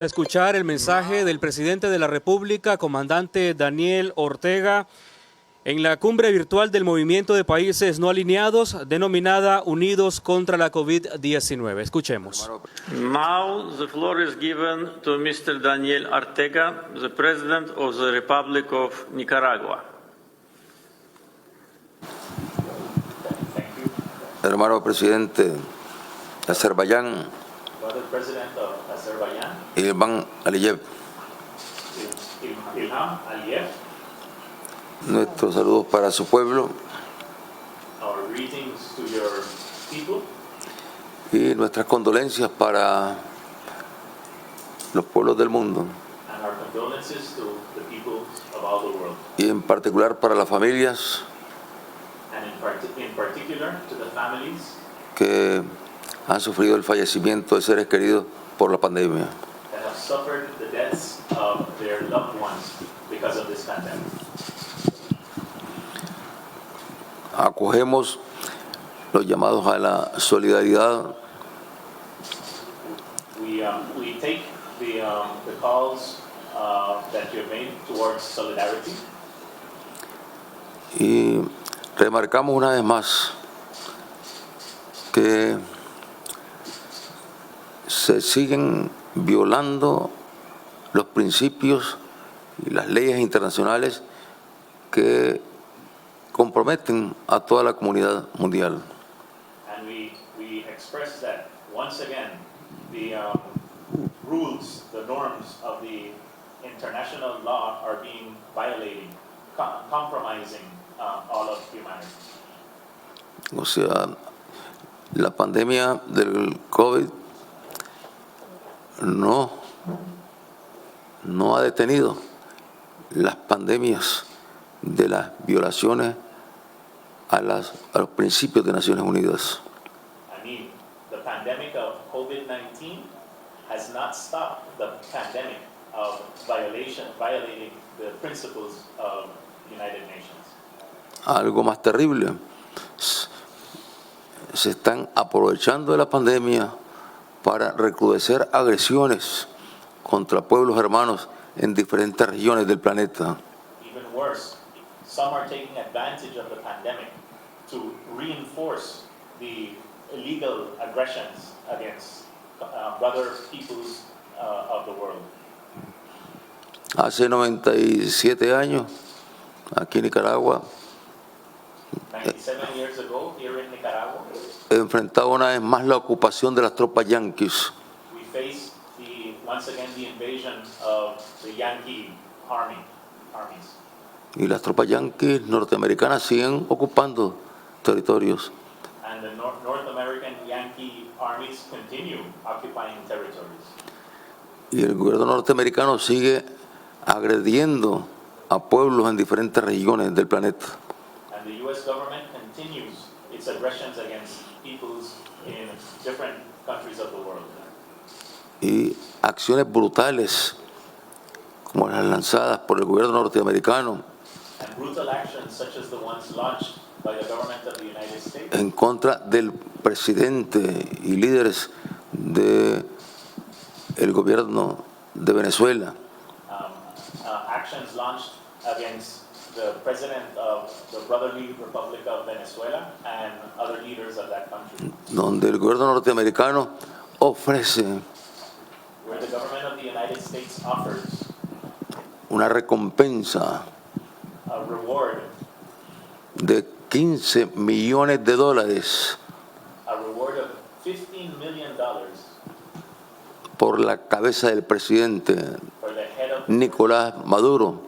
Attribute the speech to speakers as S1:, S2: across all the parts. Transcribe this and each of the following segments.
S1: Escuchar el mensaje del presidente de la República, comandante Daniel Ortega, en la cumbre virtual del Movimiento de Países No Alineados, denominada Unidos contra la COVID-19. Escuchemos.
S2: Now the floor is given to Mr. Daniel Ortega, the President of the Republic of Nicaragua.
S3: Hermano presidente de Azerbaiyán,
S4: President of Azerbaijan,
S3: Ilham Aliyev,
S4: Ilham Aliyev,
S3: nuestros saludos para su pueblo
S4: our greetings to your people
S3: y nuestras condolencias para los pueblos del mundo
S4: and our condolences to the people of all the world,
S3: y en particular para las familias
S4: and in particular to the families
S3: que han sufrido el fallecimiento de seres queridos por la pandemia.
S4: that have suffered the deaths of their loved ones because of this pandemic.
S3: Acogemos los llamados a la solidaridad
S4: We take the calls that you have made towards solidarity,
S3: y remarcamos una vez más que se siguen violando los principios y las leyes internacionales que comprometen a toda la comunidad mundial.
S4: and we express that once again the rules, the norms of the international law are being violated, compromising all of humanity.
S3: O sea, la pandemia del COVID no ha detenido las pandemias de las violaciones a los principios de Naciones Unidas.
S4: I mean, the pandemic of COVID-19 has not stopped the pandemic of violating the principles of United Nations.
S3: Algo más terrible, se están aprovechando de la pandemia para recrudecer agresiones contra pueblos hermanos en diferentes regiones del planeta.
S4: Even worse, some are taking advantage of the pandemic to reinforce the illegal aggressions against brother peoples of the world.
S3: Hace 97 años, aquí en Nicaragua,
S4: 97 years ago, here in Nicaragua,
S3: enfrentaba una vez más la ocupación de las tropas yanquis.
S4: we faced once again the invasion of the Yankee armies.
S3: Y las tropas yanquis norteamericanas siguen ocupando territorios.
S4: And the North American Yankee armies continue occupying territories.
S3: Y el gobierno norteamericano sigue agrediendo a pueblos en diferentes regiones del planeta.
S4: And the U.S. government continues its aggressions against peoples in different countries of the world.
S3: Y acciones brutales como las lanzadas por el gobierno norteamericano
S4: And brutal actions such as the ones launched by the government of the United States
S3: en contra del presidente y líderes del gobierno de Venezuela,
S4: actions launched against the president of the Brotherly Republic of Venezuela and other leaders of that country,
S3: donde el gobierno norteamericano ofrece
S4: where the government of the United States offers
S3: una recompensa
S4: a reward,
S3: de $15 millones
S4: a reward of $15 million
S3: por la cabeza del presidente
S4: for the head of
S3: Nicolás Maduro,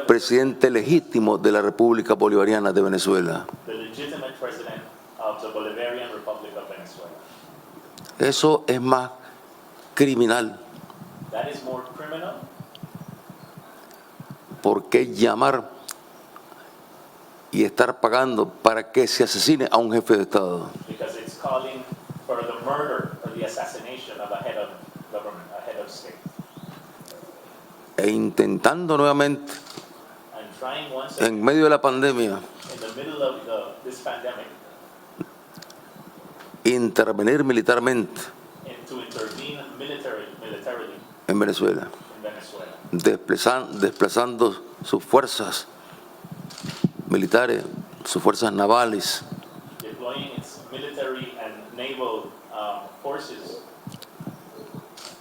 S3: presidente legítimo de la República Bolivariana de Venezuela.
S4: the legitimate president of the Bolivarian Republic of Venezuela.
S3: Eso es más criminal.
S4: That is more criminal.
S3: ¿Por qué llamar y estar pagando para que se asesine a un jefe de Estado?
S4: Because it's calling for the murder or the assassination of a head of government, a head of state.
S3: E intentando nuevamente,
S4: And trying once again,
S3: en medio de la pandemia,
S4: in the middle of this pandemic,
S3: intervenir militarmente
S4: and to intervene militarily
S3: en Venezuela,
S4: in Venezuela,
S3: desplazando sus fuerzas militares, sus fuerzas navales,
S4: deploying its military and naval forces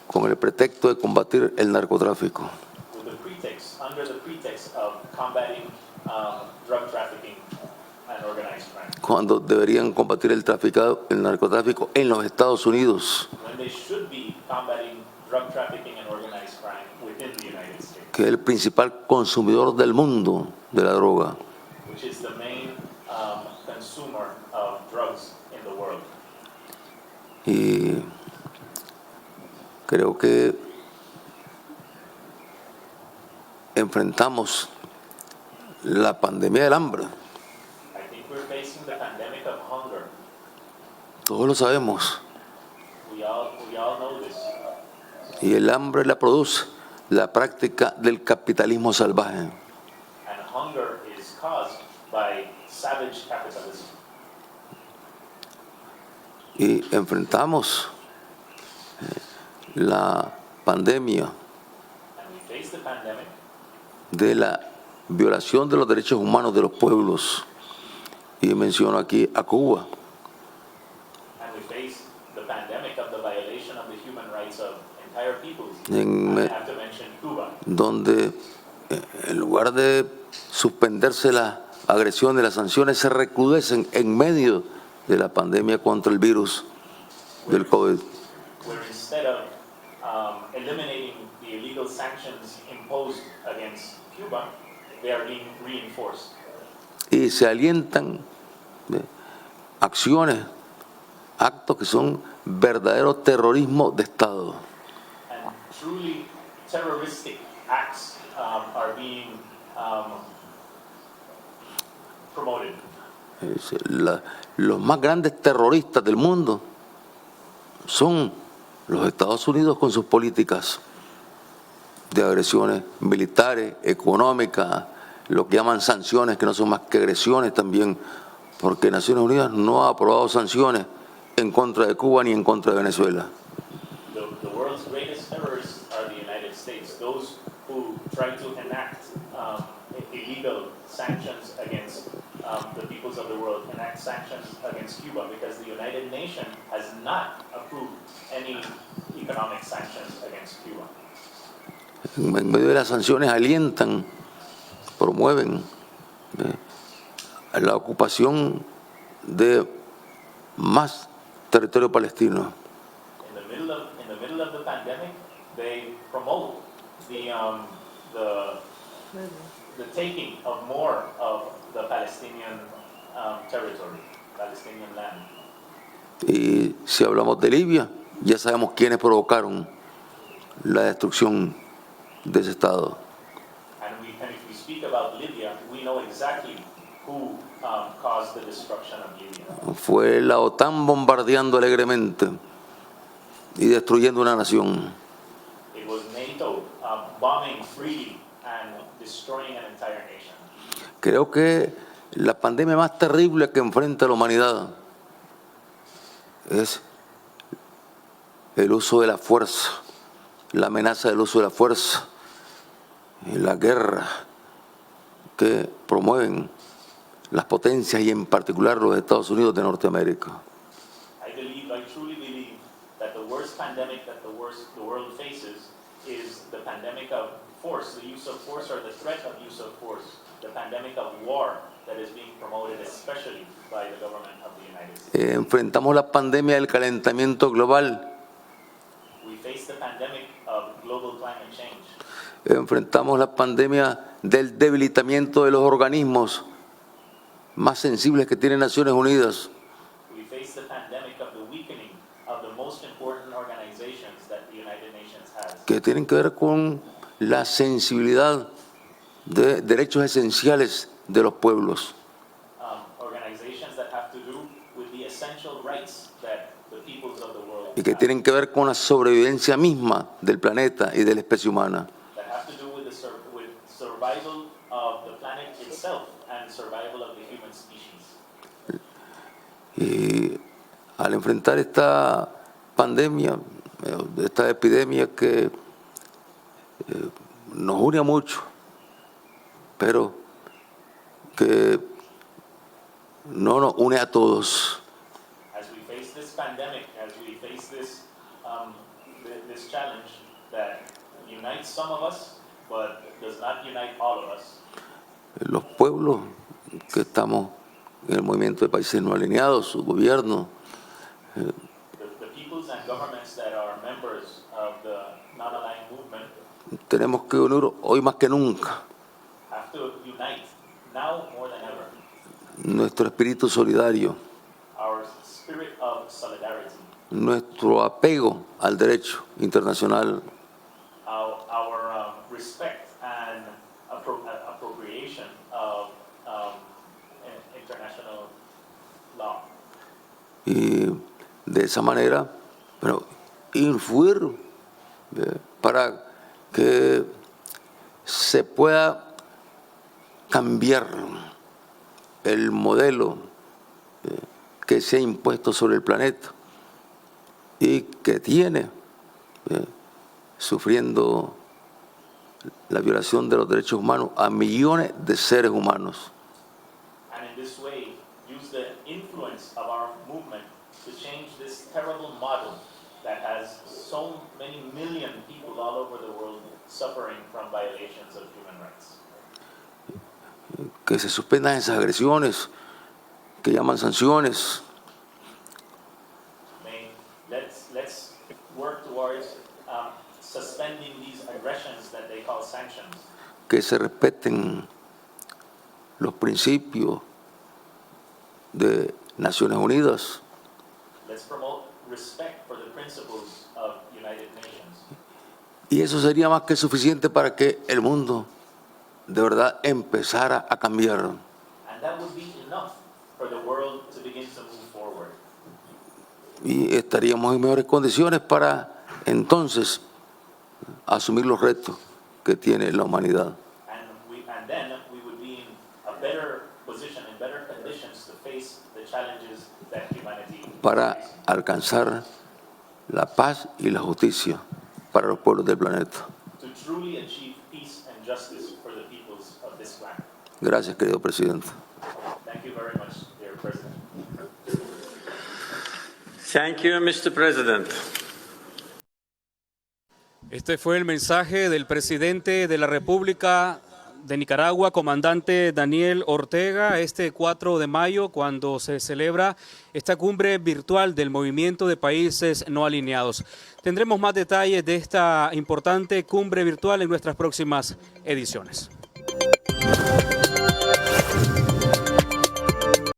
S3: con el pretexto de combatir el narcotráfico.
S4: with the pretext, under the pretext of combating drug trafficking and organized crime,
S3: Cuando deberían combatir el narcotráfico en los Estados Unidos,
S4: when they should be combating drug trafficking and organized crime within the United States,
S3: que es el principal consumidor del mundo de la droga.
S4: which is the main consumer of drugs in the world.
S3: Y creo que enfrentamos la pandemia del hambre.
S4: I think we're facing the pandemic of hunger.
S3: Todos lo sabemos.
S4: We all know this.
S3: Y el hambre la produce la práctica del capitalismo salvaje.
S4: And hunger is caused by savage capitalism.
S3: Y enfrentamos la pandemia
S4: And we face the pandemic
S3: de la violación de los derechos humanos de los pueblos. Y menciono aquí a Cuba,
S4: and we face the pandemic of the violation of the human rights of entire peoples.
S3: En-
S4: I have to mention Cuba,
S3: donde en lugar de suspenderse las agresiones, las sanciones se recrudecen en medio de la pandemia contra el virus del COVID.
S4: where instead of eliminating the illegal sanctions imposed against Cuba, they are being reinforced.
S3: Y se alientan acciones, actos que son verdadero terrorismo de Estado.
S4: And truly terroristic acts are being promoted.
S3: Los más grandes terroristas del mundo son los Estados Unidos con sus políticas de agresiones militares, económicas, lo que llaman sanciones, que no son más que agresiones también, porque Naciones Unidas no ha aprobado sanciones en contra de Cuba ni en contra de Venezuela.
S4: The world's greatest terrorists are the United States, those who try to enact illegal sanctions against the peoples of the world, enact sanctions against Cuba, because the United Nations has not approved any economic sanctions against Cuba.
S3: En medio de las sanciones alientan, promueven la ocupación de más territorio palestino.
S4: In the middle of the pandemic, they promote the taking of more of the Palestinian territory, Palestinian land.
S3: Y si hablamos de Libia, ya sabemos quiénes provocaron la destrucción de ese Estado.
S4: And if we speak about Libya, we know exactly who caused the destruction of Libya.
S3: Fue la OTAN bombardeando alegremente y destruyendo una nación.
S4: It was NATO bombing freely and destroying an entire nation.
S3: Creo que la pandemia más terrible que enfrenta la humanidad es el uso de la fuerza, la amenaza del uso de la fuerza y la guerra que promueven las potencias y en particular los Estados Unidos de Norteamérica.
S4: I truly believe that the worst pandemic that the world faces is the pandemic of force, the use of force or the threat of use of force, the pandemic of war that is being promoted especially by the government of the United States.
S3: Enfrentamos la pandemia del calentamiento global,
S4: We face the pandemic of global climate change.
S3: enfrentamos la pandemia del debilitamiento de los organismos más sensibles que tiene Naciones Unidas,
S4: We face the pandemic of the weakening of the most important organizations that the United Nations has,
S3: que tienen que ver con la sensibilidad de derechos esenciales de los pueblos.
S4: organizations that have to do with the essential rights that the peoples of the world
S3: Y que
S4: have,
S3: tienen que ver con la sobrevivencia misma del planeta y de la especie humana.
S4: that have to do with with survival of the planet itself and survival of the human species.
S3: Y al enfrentar esta pandemia, esta epidemia que nos une a mucho, pero que no nos une a todos.
S4: As we face this pandemic, as we face this this challenge that unites some of us, but does not unite all of us.
S3: Los pueblos que estamos en el movimiento de países no alineados, su gobierno,
S4: The peoples and governments that are members of the non-aligned movement
S3: tenemos que unir hoy más que nunca
S4: have to unite now more than ever.
S3: nuestro espíritu solidario,
S4: Our spirit of solidarity,
S3: nuestro apego al derecho internacional,
S4: our respect and appropriation of international law.
S3: y de esa manera, pero influir para que se pueda cambiar el modelo que se ha impuesto sobre el planeta y que tiene sufriendo la violación de los derechos humanos a millones de seres humanos.
S4: And in this way, use the influence of our movement to change this terrible model that has so many million people all over the world suffering from violations of human rights.
S3: Que se suspendan esas agresiones que llaman sanciones,
S4: Let's work towards suspending these aggressions that they call sanctions.
S3: que se respeten los principios de Naciones Unidas
S4: Let's promote respect for the principles of United Nations.
S3: y eso sería más que suficiente para que el mundo de verdad empezara a cambiar.
S4: And that would be enough for the world to begin to move forward.
S3: Y estaríamos en mejores condiciones para entonces asumir los retos que tiene la humanidad.
S4: And then we would be in a better position, in better conditions to face the challenges that humanity
S3: Para
S4: faces.
S3: alcanzar la paz y la justicia para los pueblos del planeta.
S4: To truly achieve peace and justice for the peoples of this planet.
S3: Gracias, querido presidente.
S4: Thank you very much, dear President.
S2: Thank you, Mr. President.
S1: Este fue el mensaje del presidente de la República de Nicaragua, comandante Daniel Ortega, este 4 de mayo, cuando se celebra esta cumbre virtual del Movimiento de Países No Alineados. Tendremos más detalles de esta importante cumbre virtual en nuestras próximas ediciones.